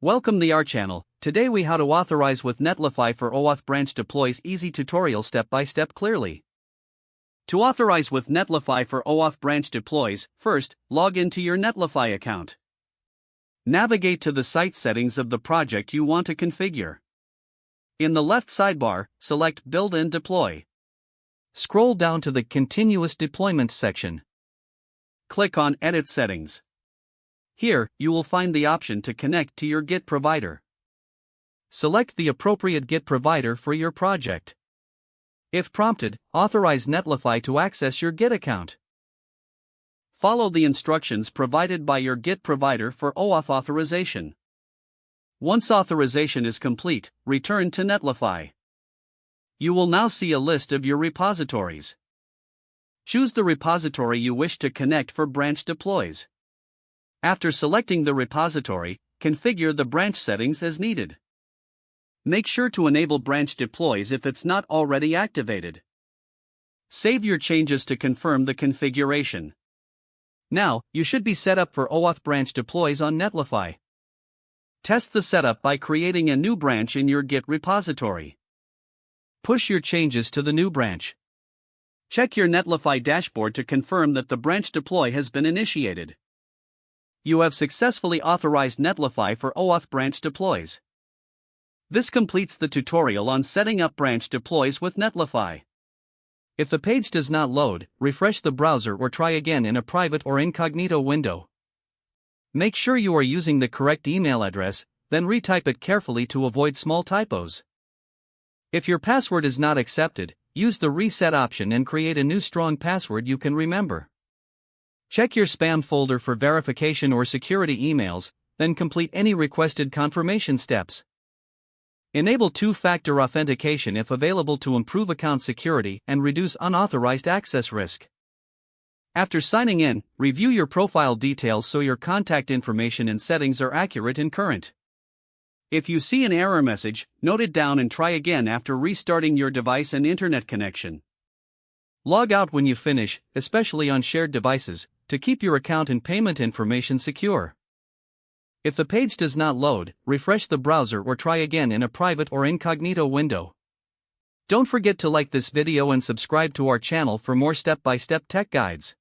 Welcome to our channel. Today we how to authorize with Netlify for OAuth branch deploys easy tutorial step by step clearly. To authorize with Netlify for OAuth branch deploys, first, log into your Netlify account. Navigate to the site settings of the project you want to configure. In the left sidebar, select Build and Deploy. Scroll down to the Continuous Deployment section. Click on Edit Settings. Here, you will find the option to connect to your Git provider. Select the appropriate Git provider for your project. If prompted, authorize Netlify to access your Git account. Follow the instructions provided by your Git provider for OAuth authorization. Once authorization is complete, return to Netlify. You will now see a list of your repositories. Choose the repository you wish to connect for branch deploys. After selecting the repository, configure the branch settings as needed. Make sure to enable branch deploys if it's not already activated. Save your changes to confirm the configuration. Now, you should be set up for OAuth branch deploys on Netlify. Test the setup by creating a new branch in your Git repository. Push your changes to the new branch. Check your Netlify dashboard to confirm that the branch deploy has been initiated. You have successfully authorized Netlify for OAuth branch deploys. This completes the tutorial on setting up branch deploys with Netlify. If the page does not load, refresh the browser or try again in a private or incognito window. Make sure you are using the correct email address, then retype it carefully to avoid small typos. If your password is not accepted, use the reset option and create a new strong password you can remember. Check your spam folder for verification or security emails, then complete any requested confirmation steps. Enable two-factor authentication if available to improve account security and reduce unauthorized access risk. After signing in, review your profile details so your contact information and settings are accurate and current. If you see an error message, note it down and try again after restarting your device and internet connection. Log out when you finish, especially on shared devices, to keep your account and payment information secure. If the page does not load, refresh the browser or try again in a private or incognito window. Don't forget to like this video and subscribe to our channel for more step-by-step tech guides.